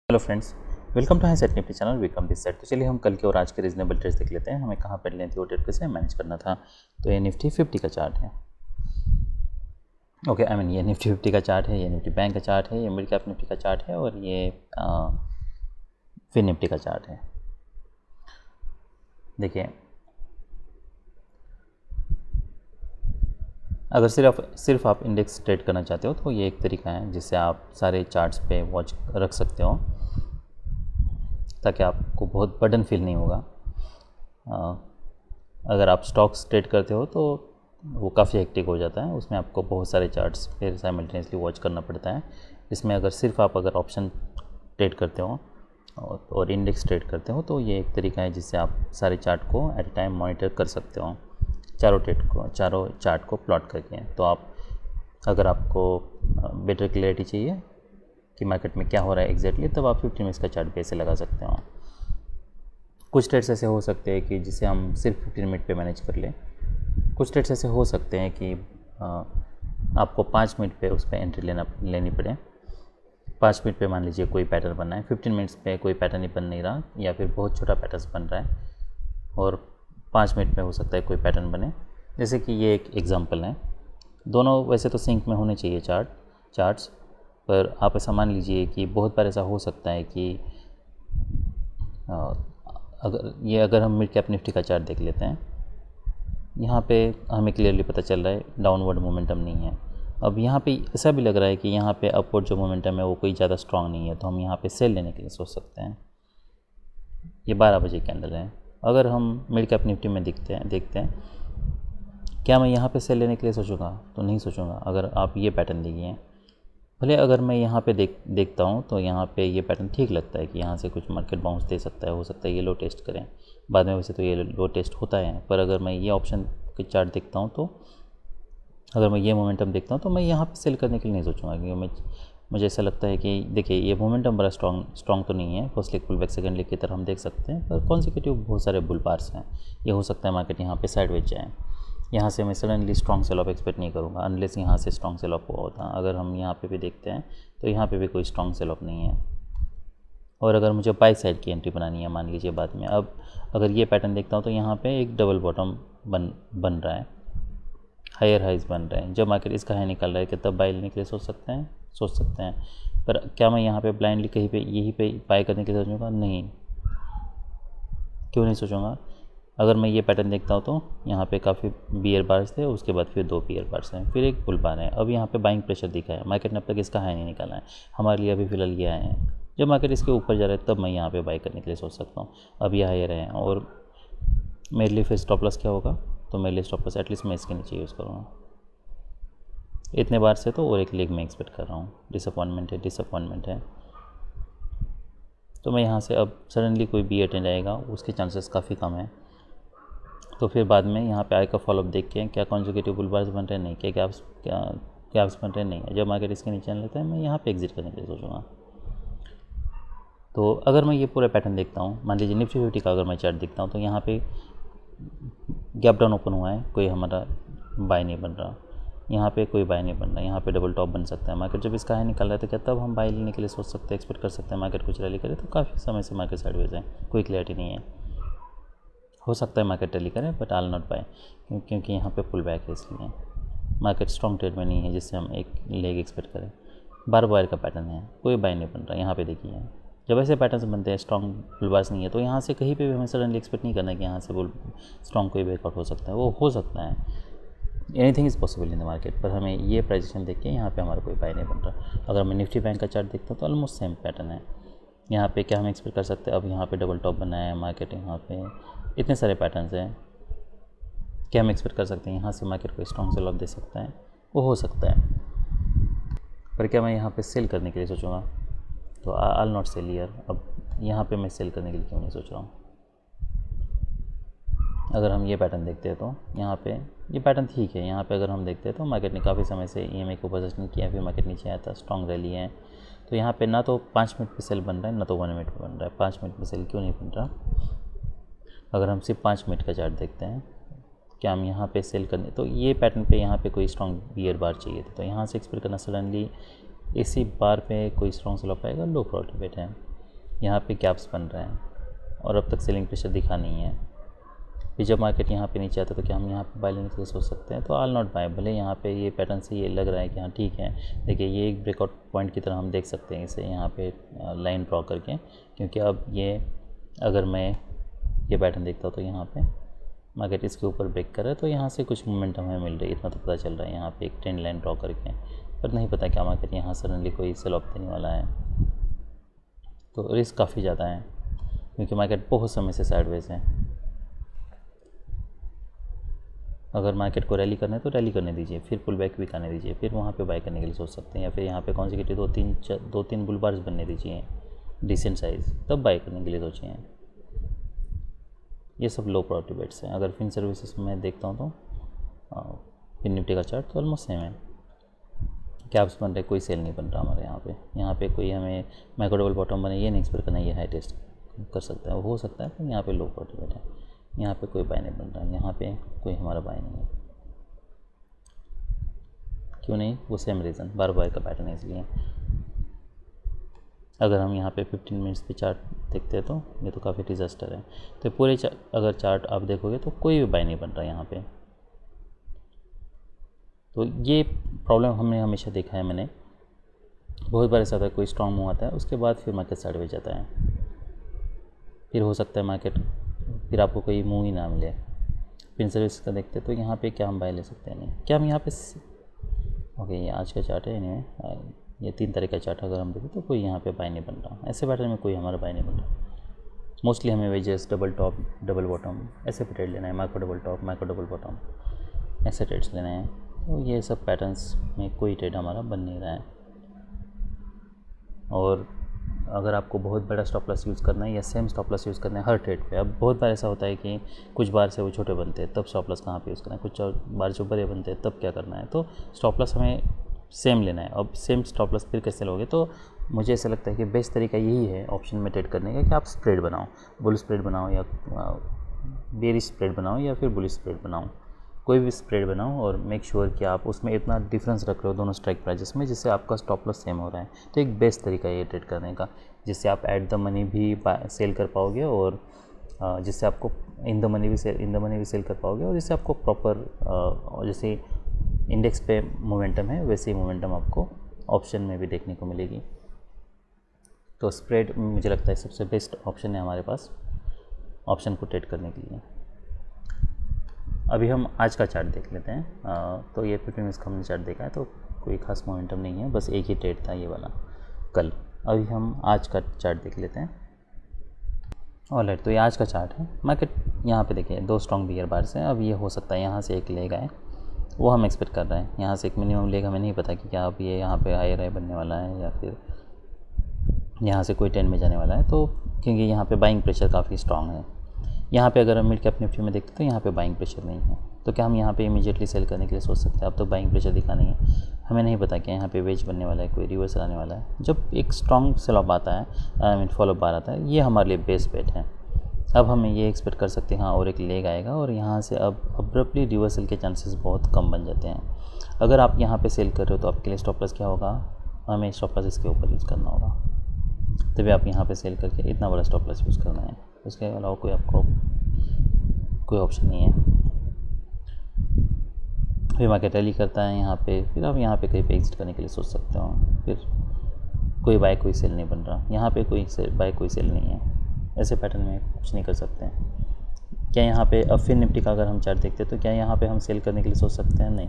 Hello friends, welcome to high set Nifty channel. Welcome this set. तो चलिए हम कल के और आज के रीजनेबल ट्रेड्स देख लेते हैं। हमें कहाँ पर लेनी थी, वो ट्रेड कैसे मैनेज करना था। तो ये निफ्टी 50 का चार्ट है। ओके, ये निफ्टी 50 का चार्ट है, ये निफ्टी बैंक का चार्ट है, ये मिड कैप निफ्टी का चार्ट है और ये फिर निफ्टी का चार्ट है। देखिए, अगर सिर्फ आप इंडेक्स ट्रेड करना चाहते हो तो ये एक तरीका है जिससे आप सारे चार्ट्स पे वॉच रख सकते हो, ताकि आपको बहुत बर्डन फील नहीं होगा। अगर आप स्टॉक्स ट्रेड करते हो तो वो काफ़ी हेक्टिक हो जाता है, उसमें आपको बहुत सारे चार्ट्स फिर साइमल्टेनियसली वॉच करना पड़ता है। इसमें अगर ऑप्शन ट्रेड करते हो और इंडेक्स ट्रेड करते हो तो ये एक तरीका है जिससे आप सारे चार्ट को एट ए टाइम मॉनिटर कर सकते हो, चारों चार्ट को प्लॉट करके। तो अगर आपको बेटर क्लैरिटी चाहिए कि मार्केट में क्या हो रहा है एग्जैक्टली, तब आप 15 मिनट्स का चार्ट भी ऐसे लगा सकते हो। कुछ ट्रेड्स ऐसे हो सकते हैं कि जिसे हम सिर्फ 15 मिनट पे मैनेज कर लें। कुछ ट्रेड्स ऐसे हो सकते हैं कि आपको 5 मिनट पे उस पर एंट्री लेनी पड़े। 5 मिनट पे मान लीजिए कोई पैटर्न बनना है, 15 मिनट्स पे कोई पैटर्न ही बन नहीं रहा या फिर बहुत छोटा पैटर्न बन रहा है और 5 मिनट में हो सकता है कोई पैटर्न बने। जैसे कि ये एक एग्जांपल है। दोनों वैसे तो सिंक में होने चाहिए चार्ट्स, पर आप ऐसा मान लीजिए कि बहुत बार ऐसा हो सकता है कि अगर हम मिड कैप निफ्टी का चार्ट देख लेते हैं, यहाँ पे हमें क्लियरली पता चल रहा है डाउनवर्ड मोमेंटम नहीं है। अब यहाँ पे ऐसा भी लग रहा है कि यहाँ पे अपवर्ड जो मोमेंटम है वो कोई ज़्यादा स्ट्रांग नहीं है, तो हम यहाँ पे सेल लेने के लिए सोच सकते हैं। ये 12 बजे कैंडल है। अगर हम मिड कैप निफ्टी में देखते हैं क्या मैं यहाँ पे सेल लेने के लिए सोचूंगा? तो नहीं सोचूंगा। अगर आप ये पैटर्न देखिए, भले अगर मैं यहाँ पे देखता हूँ तो यहाँ पे ये पैटर्न ठीक लगता है कि यहाँ से कुछ मार्केट बाउंस दे सकता है, हो सकता है ये लो टेस्ट करें बाद में। वैसे तो ये लो टेस्ट होता है, पर अगर मैं ये ऑप्शन के चार्ट देखता हूँ तो अगर मैं ये मोमेंटम देखता हूँ तो मैं यहाँ पे सेल करने के लिए नहीं सोचूंगा, क्योंकि मुझे ऐसा लगता है कि देखिए ये मोमेंटम बड़ा स्ट्रॉन्ग तो नहीं है। First leg pull back, second leg की तरह हम देख सकते हैं, पर कॉन्सिक्यूटिव बहुत सारे बुल बार्स हैं। ये हो सकता है मार्केट यहाँ पे साइडवेज जाए। यहाँ से मैं suddenly strong cell of expect नहीं करूँगा अनलेस यहाँ से स्ट्रॉन्ग सेल ऑफ हुआ होता। अगर हम यहाँ पे भी देखते हैं तो यहाँ पे भी कोई स्ट्रॉन्ग सेल ऑफ नहीं है। और अगर मुझे बाई साइड की एंट्री बनानी है मान लीजिए बाद में, अब अगर ये पैटर्न देखता हूँ तो यहाँ पे एक डबल बॉटम बन रहा है, हायर हाइज बन रहे हैं। जब मार्केट इसका हाई निकल रहा है कि तब बाई लेने के लिए सोच सकते हैं। पर क्या मैं यहाँ पे ब्लाइंडली कहीं पे यहीं पे बाई करने के लिए सोचूंगा? नहीं। क्यों नहीं सोचूंगा? अगर मैं ये पैटर्न देखता हूँ तो यहाँ पे काफ़ी बियर बार्स थे, उसके बाद फिर 2 बियर बार्स हैं, फिर एक बुल बार है। अब यहाँ पे बाइंग प्रेशर दिखा है, मार्केट ने अब तक इसका हाई नहीं निकाला है। हमारे लिए अभी फिलहाल ये आए हैं। जब मार्केट इसके ऊपर जा रहा है तब मैं यहाँ पे बाई करने के लिए सोच सकता हूँ। अब ये हायर है और मेरे लिए फिर स्टॉप लॉस क्या होगा? तो मेरे लिए स्टॉप लॉस एटलीस्ट मैं इसके नीचे यूज़ करूँगा। इतने बार से तो और एक लेग में एक्सपेक्ट कर रहा हूँ। डिसअपॉइंटमेंट है। तो मैं यहाँ से अब सडनली कोई बी अटेंड आएगा, उसके चांसेस काफ़ी कम है। तो फिर बाद में यहाँ पे आई का फॉलोअप देख के क्या कॉन्जिक्यूटिव बुल बार्स बन रहे हैं, नहीं क्या गैप्स बन रहे हैं, नहीं। जब मार्केट इसके नीचे लेता है मैं यहाँ पे एग्जिट करने के लिए सोचूंगा। तो अगर मैं ये पूरा पैटर्न देखता हूँ, मान लीजिए निफ्टी 50 का अगर मैं चार्ट देखता हूँ तो यहाँ पे गैप डाउन ओपन हुआ है, कोई हमारा बाय नहीं बन रहा। यहाँ पे कोई बाय नहीं बन रहा, यहाँ पे डबल टॉप बन सकता है। मार्केट जब इसका हाई निकल रहा है तो क्या तब हम बाय लेने के लिए सोच सकते हैं, एक्सपेक्ट कर सकते हैं मार्केट कुछ रैली करे? तो काफ़ी समय से मार्केट साइडवेज है, कोई क्लैरिटी नहीं है। हो सकता है मार्केट रैली करे, बट आल नॉट बाय, क्योंकि यहाँ पे पुल बैक है, इसलिए मार्केट स्ट्रॉन्ग ट्रेड में नहीं है जिससे हम एक लेग एक्सपेक्ट करें। बार बार का पैटर्न है, कोई बाय नहीं बन रहा। यहाँ पे देखिए, जब ऐसे पैटर्न बनते हैं, स्ट्रॉन्ग बुलबार्स नहीं है, तो यहाँ से कहीं पे भी हमें सडनली एक्सपेक्ट नहीं करना है कि यहाँ से स्ट्रॉन्ग कोई ब्रेकआउट हो सकता है। वो हो सकता है, anything is possible in the market, पर हमें ये प्राइजेशन देख के यहाँ पे हमारा कोई बाय नहीं बन रहा। अगर मैं निफ्टी बैंक का चार्ट देखता हूँ तो ऑलमोस्ट सेम पैटर्न है। यहाँ पे क्या हम एक्सपेक्ट कर सकते हैं? अब यहाँ पे डबल टॉप बनाया है मार्केट, यहाँ पे इतने सारे पैटर्न्स हैं। क्या हम एक्सपेक्ट कर सकते हैं यहाँ से मार्केट को स्ट्रॉन्ग सेल ऑफ दे सकता है? वो हो सकता है, पर क्या मैं यहाँ पे सेल करने के लिए सोचूंगा? तो आई नॉट सेल हियर। अब यहाँ पे मैं सेल करने के लिए क्यों नहीं सोच रहा हूँ? अगर हम ये पैटर्न देखते हैं तो यहाँ पे ये पैटर्न ठीक है। यहाँ पे अगर हम देखते हैं तो मार्केट ने काफ़ी समय से EMA को पोजीशन किया, फिर मार्केट नीचे आया था, स्ट्रॉन्ग रैली है। तो यहाँ पे ना तो 5 मिनट पे सेल बन रहा है, ना तो 1 मिनट पे बन रहा है। 5 मिनट पे सेल क्यों नहीं बन रहा? अगर हम सिर्फ 5 मिनट का चार्ट देखते हैं, क्या हम यहाँ पे सेल करने, तो ये पैटर्न पे यहाँ पे कोई स्ट्रॉन्ग बियर बार चाहिए था, तो यहाँ से एक्सपेक्ट करना सडनली इसी बार पे कोई स्ट्रॉन्ग सेल ऑफ आएगा, लो प्रोबेबिलिटी है। यहाँ पे गैप्स बन रहे हैं और अब तक सेलिंग प्रेशर दिखा नहीं है। फिर जब मार्केट यहाँ पे नीचे आता है तो क्या हम यहाँ पे बाय लेने के लिए सोच सकते हैं? तो ऑल नॉट बाय, भले यहाँ पे ये पैटर्न से ये लग रहा है कि हाँ ठीक है। देखिए ये एक ब्रेकआउट पॉइंट की तरह हम देख सकते हैं इसे यहाँ पे लाइन ड्रॉ करके, क्योंकि अब ये अगर मैं ये पैटर्न देखता हूँ तो यहाँ पे मार्केट इसके ऊपर ब्रेक कर रहा है, तो यहाँ से कुछ मोमेंटम हमें मिल रही है, इतना तो पता चल रहा है यहाँ पे एक ट्रेंड लाइन ड्रॉ करके। पर नहीं पता क्या मार्केट यहाँ सडनली कोई सेल ऑफ देने वाला है, तो रिस्क काफ़ी ज़्यादा है क्योंकि मार्केट बहुत समय से साइडवेज है। अगर मार्केट को रैली करना है तो रैली करने दीजिए, फिर पुल बैक भी करने दीजिए, फिर वहाँ पे बाय करने के लिए सोच सकते हैं, या फिर यहाँ पे कॉन्सेक्यूटिव दो तीन बुल बार्स बनने दीजिए डिसेंट साइज़, तब बाय करने के लिए सोचिए। ये सब लो प्रायोरिटी बेट्स हैं। अगर फिन सर्विसेज में देखता हूँ तो फिन निफ्टी का चार्ट तो ऑलमोस्ट सेम है, कैप्स बन रहे, कोई सेल नहीं बन रहा हमारे यहाँ पे कोई हमें माइक्रो डबल बॉटम बने ये नहीं एक्सपेक्ट करना, ये हाई टेस्ट कर सकता है, हो सकता है, पर यहाँ पे लो प्रायोरिटी बेट है। यहाँ पे कोई बाय नहीं बन रहा है, यहाँ पे कोई हमारा बाय नहीं है। क्यों नहीं? वो सेम रीज़न, बार बाय का पैटर्न है इसलिए। अगर हम यहाँ पे 15 मिनट्स पे चार्ट देखते हैं तो ये तो काफ़ी डिज़ास्टर है। तो पूरे अगर चार्ट आप देखोगे तो कोई भी बाय नहीं बन रहा है यहाँ पे। तो ये प्रॉब्लम हमने हमेशा देखा है, मैंने बहुत बार ऐसा होता है, कोई स्ट्रॉन्ग मूव आता है उसके बाद फिर मार्केट साइडवेज जाता है, फिर हो सकता है मार्केट फिर आपको कोई मूव ही ना मिले। फिन सर्विस का देखते तो यहाँ पे क्या हम बाय ले सकते हैं? नहीं, क्या हम यहाँ पे ओके ये आज का चार्ट है, इन्हें ये 3 तारीख का चार्ट अगर हम देखें तो कोई यहाँ पे बाय नहीं बन रहा, ऐसे पैटर्न में कोई हमारा बाय नहीं बन रहा। मोस्टली हमें wages, double top, double bottom ऐसे पे ट्रेड लेना है, micro double top, micro double bottom ऐसे ट्रेड्स लेने हैं। तो ये सब पैटर्न्स में कोई ट्रेड हमारा बन नहीं रहा है। और अगर आपको बहुत बड़ा स्टॉप लॉस यूज़ करना है या सेम स्टॉप लॉस यूज़ करना है हर ट्रेड पे, अब बहुत बार ऐसा होता है कि कुछ बार से वो छोटे बनते हैं, तब स्टॉप लॉस कहाँ पे यूज़ करना है, कुछ बार जो बड़े बनते हैं तब क्या करना है। तो स्टॉप लॉस हमें सेम लेना है। अब सेम स्टॉप लॉस फिर कैसे लोगे? तो मुझे ऐसा लगता है कि बेस्ट तरीका यही है ऑप्शन में ट्रेड करने का कि आप स्प्रेड बनाओ, बुल स्प्रेड बनाओ या बेरिश स्प्रेड बनाओ या फिर बुलिश स्प्रेड बनाओ, कोई भी स्प्रेड बनाओ और मेक श्योर कि आप उसमें इतना डिफरेंस रख रहे हो दोनों स्ट्राइक प्राइजेस में जिससे आपका स्टॉप लॉस सेम हो रहा है। तो एक बेस्ट तरीका है ये ट्रेड करने का, जिससे आप एट द मनी भी सेल कर पाओगे और जिससे आपको इन द मनी भी सेल कर पाओगे, और जिससे आपको प्रॉपर जैसे इंडेक्स पे मोमेंटम है वैसे ही मोमेंटम आपको ऑप्शन में भी देखने को मिलेगी। तो स्प्रेड मुझे लगता है सबसे बेस्ट ऑप्शन है हमारे पास ऑप्शन को ट्रेड करने के लिए। अभी हम आज का चार्ट देख लेते हैं। तो ये 15 मिनट्स का हमने चार्ट देखा है, तो कोई खास मोमेंटम नहीं है, बस एक ही ट्रेड था ये वाला कल। अभी हम आज का चार्ट देख लेते हैं। ऑलराइट, तो ये आज का चार्ट है। मार्केट यहाँ पे देखिए 2 स्ट्रॉन्ग बियर बार्स हैं। अब ये हो सकता है यहाँ से एक लेग आए, वो हम एक्सपेक्ट कर रहे हैं। यहाँ से एक मिनिमम लेग हमें नहीं पता कि क्या अब ये यहाँ पे हायर हाई बनने वाला है या फिर यहाँ से कोई ट्रेंड में जाने वाला है। तो क्योंकि यहाँ पे बाइंग प्रेशर काफ़ी स्ट्रॉन्ग है। यहाँ पे अगर हम मिड कैप निफ्टी में देखते तो यहाँ पे बाइंग प्रेशर नहीं है, तो क्या हम यहाँ पे इमीडिएटली सेल करने के लिए सोच सकते हैं? अब तो बाइंग प्रेशर दिखा नहीं है, हमें नहीं पता कि यहाँ पे वेज बनने वाला है, कोई रिवर्सल आने वाला है। जब एक स्ट्रॉन्ग सेल ऑफ आता है, आई मीन फॉलो बार आता है, ये हमारे लिए बेस्ट बेट है। अब हमें ये एक्सपेक्ट कर सकते हैं हाँ और एक लेग आएगा और यहाँ से अब अब्रप्टली रिवर्सल के चांसेस बहुत कम बन जाते हैं। अगर आप यहाँ पे सेल कर रहे हो तो आपके लिए स्टॉप लॉस क्या होगा? हमें स्टॉप लॉस इसके ऊपर यूज़ करना होगा, तभी आप यहाँ पे सेल करके इतना बड़ा स्टॉप लॉस यूज़ करना है। उसके अलावा कोई आपको कोई ऑप्शन नहीं है। फिर मार्केट रैली करता है यहाँ पे, फिर आप यहाँ पे कहीं पे एग्जिट करने के लिए सोच सकते हो। फिर कोई बाय कोई सेल नहीं बन रहा, यहाँ पे कोई बाय कोई सेल नहीं है, ऐसे पैटर्न में कुछ नहीं कर सकते हैं। क्या यहाँ पे अब फिर निफ्टी का अगर हम चार्ट देखते हैं तो क्या यहाँ पे हम सेल करने के लिए सोच सकते हैं? नहीं।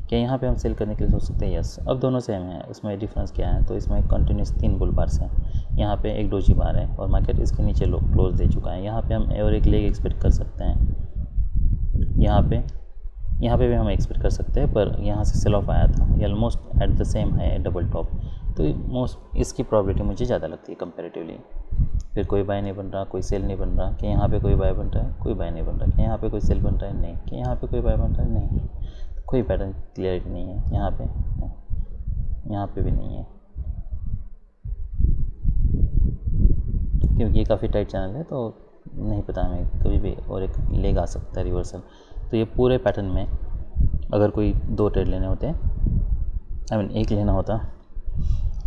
क्या यहाँ पे हम सेल करने के लिए सोच सकते हैं? यस। अब दोनों सेम है, इसमें डिफरेंस क्या है? तो इसमें कंटिन्यूस 3 बुल बार्स हैं, यहाँ पे एक डोजी बार है और मार्केट इसके नीचे क्लोज दे चुका है। यहाँ पे हम और एक लेग एक्सपेक्ट कर सकते हैं, यहाँ पे भी हम एक्सपेक्ट कर सकते हैं, पर यहाँ से सेल ऑफ आया था, ये ऑलमोस्ट एट द सेम है डबल टॉप, तो मोस्ट इसकी प्रॉबिलिटी मुझे ज़्यादा लगती है कंपैरेटिवली। फिर कोई बाय नहीं बन रहा, कोई सेल नहीं बन रहा, कि यहाँ पे कोई बाय बन रहा है, कोई बाय नहीं बन रहा, कि यहाँ पे कोई सेल बन रहा है, नहीं, कि यहाँ पे कोई बाय बन रहा है, नहीं, कोई पैटर्न क्लियरिटी नहीं है यहाँ पे, नहीं, यहाँ पे भी नहीं है, क्योंकि ये काफ़ी टाइट चैनल है, तो नहीं पता हमें कभी भी और एक लेग आ सकता है रिवर्सल। तो ये पूरे पैटर्न में अगर कोई 2 ट्रेड लेने होते हैं, आई मीन एक लेना होता,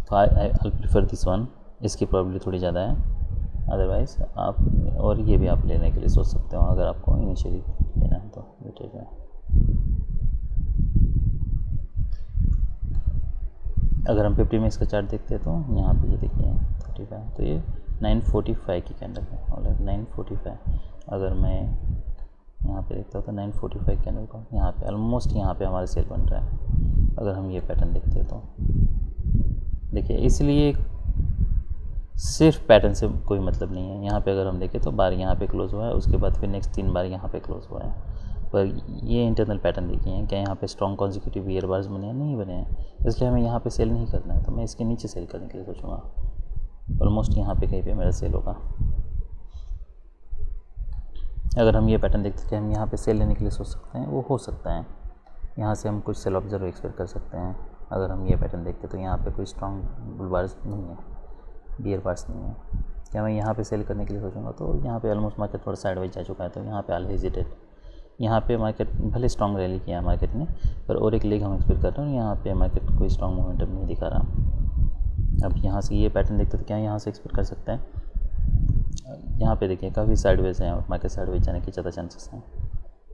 तो आई प्रीफर दिस वन, इसकी प्रॉबिलिटी थोड़ी ज़्यादा है। अदरवाइज़ आप और ये भी आप लेने के लिए सोच सकते हो अगर आपको इनिशियली लेना है तो बेटर है। अगर हम 50 मिनट्स का चार्ट देखते हैं तो यहाँ पे ये देखिए 35, तो ये 945 की कैंडल है और 945 अगर मैं यहाँ पे देखता हूँ तो 945 कैंडल का यहाँ पे ऑलमोस्ट यहाँ पे हमारा सेल बन रहा है। अगर हम ये पैटर्न देखते हैं तो देखिए, इसलिए सिर्फ पैटर्न से कोई मतलब नहीं है। यहाँ पे अगर हम देखें तो बार यहाँ पे क्लोज हुआ है, उसके बाद फिर नेक्स्ट 3 बार यहाँ पे क्लोज हुआ है, पर ये इंटरनल पैटर्न देखिए हैं क्या यहाँ पे स्ट्रॉन्ग कॉन्जिक्यूटिव वियर बार्स बने हैं, नहीं बने हैं, इसलिए हमें यहाँ पे सेल नहीं करना है। तो मैं इसके नीचे सेल करने के लिए सोचूंगा। ऑलमोस्ट यहाँ पे कहीं पे मेरा सेल होगा। अगर हम ये पैटर्न देखते हैं कि हम यहाँ पे सेल लेने के लिए सोच सकते हैं, वो हो सकता है। यहाँ से हम कुछ सेल ऑब्जर्व एक्सपेक्ट कर सकते हैं। अगर हम ये पैटर्न देखते हैं तो यहाँ पे कोई स्ट्रॉन्ग बुल बार्स नहीं है, बियर बार्स नहीं है। क्या मैं यहाँ पे सेल करने के लिए सोचूंगा तो यहाँ पे ऑलमोस्ट मार्केट थोड़ा साइडवाइज जा चुका है, तो यहाँ पे ऑल हेजिटेड। यहाँ पे मार्केट भले स्ट्रॉन्ग रैली किया है मार्केट ने, पर और एक लेग हम एक्सपेक्ट कर रहे हैं। यहाँ पे मार्केट कोई स्ट्रॉन्ग मोमेंटम नहीं दिखा रहा। अब यहाँ से ये पैटर्न देखते तो क्या यहाँ से एक्सपेक्ट कर सकते हैं। यहाँ पे देखिए काफ़ी साइडवेज है और मार्केट साइडवेज जाने के ज़्यादा चांसेस हैं।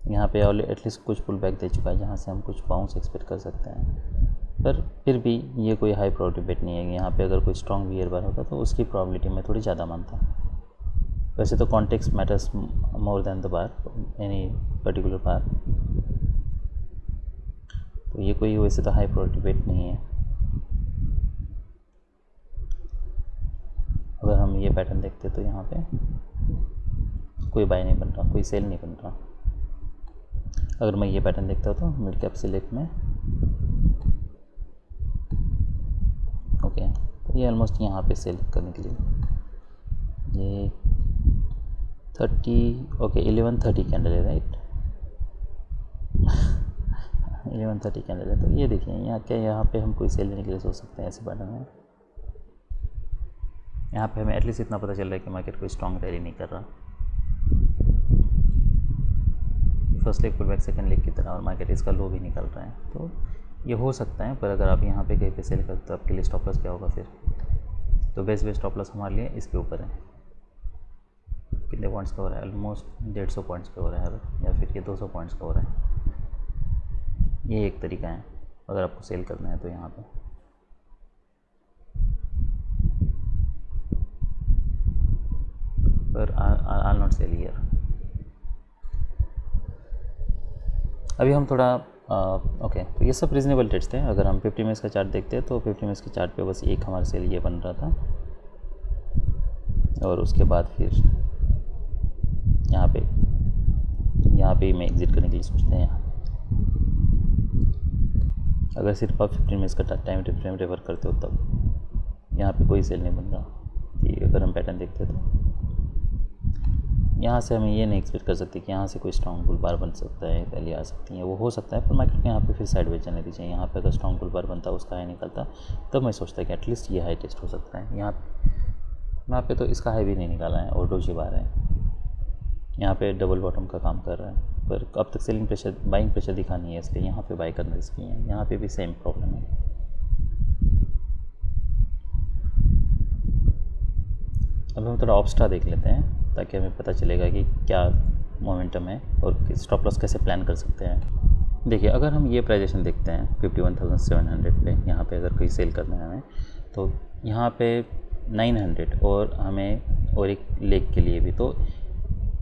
यहाँ पे एटलीस्ट कुछ पुल बैक दे चुका है जहाँ से हम कुछ बाउंस एक्सपेक्ट कर सकते हैं, पर फिर भी ये कोई हाई प्रोबेबिलिटी बेट नहीं है। यहाँ पे अगर कोई स्ट्रॉन्ग वियर बार होता तो उसकी प्रोबेबिलिटी मैं थोड़ी ज़्यादा मानता। वैसे तो context matters more than the bar, any particular bar, तो ये कोई वैसे तो हाई प्रोबेबिलिटी बेट नहीं है। अगर हम ये पैटर्न देखते तो यहाँ पे कोई बाय नहीं बन रहा, कोई सेल नहीं बन रहा। अगर मैं ये पैटर्न देखता तो मिड कैप सिलेक्ट में ओके, तो ये ऑलमोस्ट यहाँ पे सेल करने के लिए ये 30 ओके 1130 कैंडल है, राइट 1130 कैंडल है। तो ये देखिए यहाँ क्या, यहाँ पे हम कोई सेल लेने के लिए सोच सकते हैं ऐसे पैटर्न में। यहाँ पे हमें एटलीस्ट इतना पता चल रहा है कि मार्केट कोई स्ट्रॉन्ग रैली नहीं कर रहा, first leg pull back second leg की तरह, और मार्केट इसका लो भी निकल रहा है। तो ये हो सकता है, पर अगर आप यहाँ पे कहीं पे सेल करते तो आपके लिए स्टॉप लॉस क्या होगा फिर। तो बेस्ट स्टॉप लॉस हमारे लिए इसके ऊपर है। कितने पॉइंट्स का हो रहा है, ऑलमोस्ट 150 पॉइंट्स का हो रहा है, या फिर ये 200 पॉइंट्स का हो रहा है। ये एक तरीका है अगर आपको सेल करना है तो यहाँ पे। पर आई नॉट सेल हियर। अभी हम थोड़ा ओके, तो ये सब रीजनेबल ट्रेड्स थे। अगर हम 50 मिनट्स का चार्ट देखते हैं तो 50 मिनट्स के चार्ट पे बस एक हमारे सेल ये बन रहा था, और उसके बाद फिर यहाँ पे मैं एग्ज़िट करने के लिए सोचते हैं। अगर सिर्फ आप 15 मिनट्स का टाइम फ्रेम रेफर करते हो तब यहाँ पे कोई सेल नहीं बन रहा। कि अगर हम पैटर्न देखते हैं तो यहाँ से हमें ये नहीं एक्सपेक्ट कर सकते कि यहाँ से कोई स्ट्रॉन्ग बुल बार बन सकता है, रैली आ सकती है, वो हो सकता है, पर मार्केट में यहाँ पे फिर साइडवेज जाने दीजिए। यहाँ पे अगर स्ट्रॉन्ग बुल बार बनता उसका हाई निकलता तब मैं सोचता कि एटलीस्ट ये हाई टेस्ट हो सकता है। यहाँ पे तो इसका हाई भी नहीं निकाला है और डोजी बार है, यहाँ पे डबल बॉटम का काम कर रहा है, पर अब तक सेलिंग प्रेशर बाइंग प्रेशर दिखा नहीं है, इसलिए यहाँ पे बाई करना रिस्की है। यहाँ पे भी सेम प्रॉब्लम है। अब हम थोड़ा ऑप्स्ट्रा देख लेते हैं ताकि हमें पता चलेगा कि क्या मोमेंटम है और स्टॉप लॉस कैसे प्लान कर सकते हैं। देखिए, अगर हम ये प्राइजेशन देखते हैं 51,700 पे, यहाँ पे अगर कोई सेल करना है हमें तो यहाँ पे 900 और हमें और एक लेग के लिए भी, तो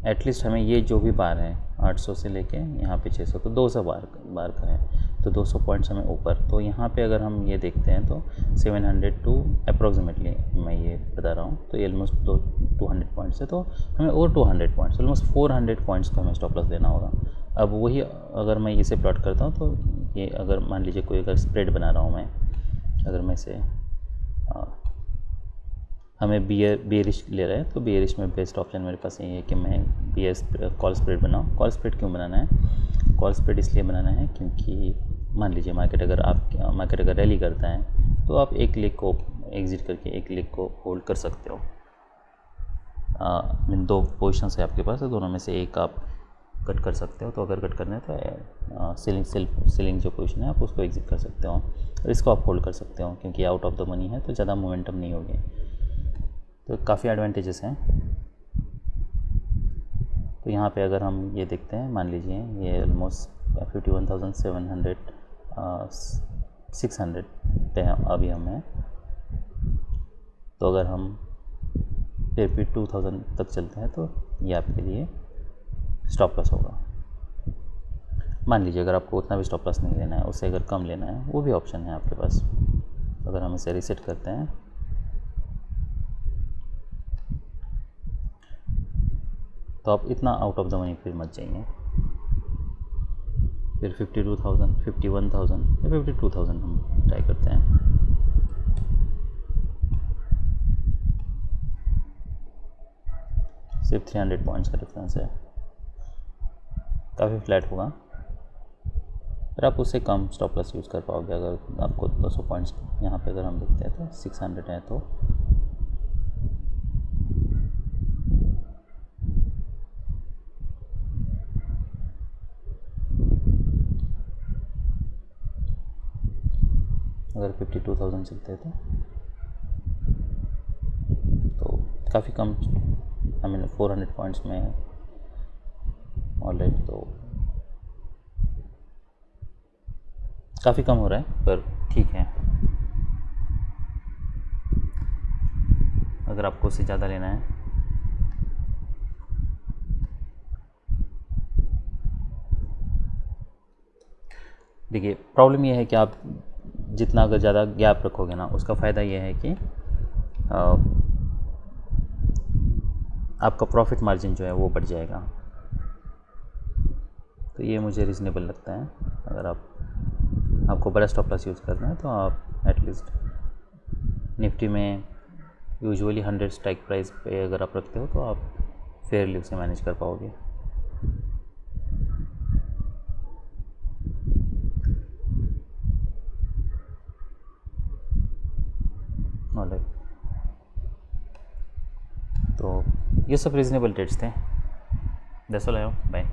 एटलीस्ट हमें ये जो भी बार है 800 से लेके यहाँ पे 600, तो 200 बार का है, तो 200 पॉइंट्स हमें ऊपर। तो यहाँ पे अगर हम ये देखते हैं तो 700 टू अप्रॉक्सीमेटली मैं ये बता रहा हूँ, तो ये ऑलमोस्ट 200 पॉइंट्स है, तो हमें और 200 पॉइंट्स ऑलमोस्ट 400 पॉइंट्स का हमें स्टॉप लॉस देना होगा। अब वही अगर मैं इसे प्लॉट करता हूँ तो ये अगर मान लीजिए कोई अगर स्प्रेड बना रहा हूँ मैं, अगर मैं इसे हमें बियरिश ले रहे हैं तो बियरिश में बेस्ट ऑप्शन मेरे पास यही है कि मैं कॉल स्प्रेड बनाऊँ। कॉल स्प्रेड क्यों बनाना है? कॉल स्प्रेड इसलिए बनाना है क्योंकि मान लीजिए मार्केट अगर रैली करता है तो आप एक लेग को एग्जिट करके एक लेग को होल्ड कर सकते हो। दो पोजिशंस है आपके पास, दोनों में से एक आप कट कर सकते हो। तो अगर कट करना है तो सेलिंग जो पोजीशन है आप उसको एग्जिट कर सकते हो, और इसको आप होल्ड कर सकते हो क्योंकि आउट ऑफ द मनी है तो ज़्यादा मोमेंटम नहीं होगी। तो काफ़ी एडवांटेजेस हैं। तो यहाँ पे अगर हम ये देखते हैं, मान लीजिए ये ऑलमोस्ट 51,700 600 पे अभी हम हैं। तो अगर हम फिर भी 2000 तक चलते हैं तो ये आपके लिए स्टॉप लॉस होगा। मान लीजिए अगर आपको उतना भी स्टॉप लॉस नहीं लेना है, उससे अगर कम लेना है, वो भी ऑप्शन है आपके पास। अगर हम इसे रीसेट करते हैं तो आप इतना आउट ऑफ द मनी फिर मत जाइए। फिर 52,000, 51,000 या 52,000 हम ट्राई करते हैं। सिर्फ 300 पॉइंट्स का डिफरेंस है, काफ़ी फ्लैट होगा। फिर आप उससे कम स्टॉप लॉस यूज़ कर पाओगे। अगर आपको 200 पॉइंट्स यहाँ पे अगर हम देखते हैं तो 600 है, तो अगर 52,000 चलते हैं तो काफ़ी कम, आई मीन 400 पॉइंट्स में ऑलराइट, तो काफ़ी कम हो रहा है पर ठीक है। अगर आपको उससे ज़्यादा लेना है देखिए, प्रॉब्लम ये है कि आप जितना अगर ज़्यादा गैप रखोगे ना, उसका फ़ायदा ये है कि आपका प्रॉफिट मार्जिन जो है वो बढ़ जाएगा। तो ये मुझे रीज़नेबल लगता है। अगर आपको बड़ा स्टॉप लॉस यूज़ करना है तो आप एटलीस्ट निफ्टी में यूजुअली 100 स्ट्राइक प्राइस पे अगर आप रखते हो तो आप फेयरली उसे मैनेज कर पाओगे। ऑलराइट, तो ये सब रीज़नेबल ट्रेड्स थे। That's all, bye.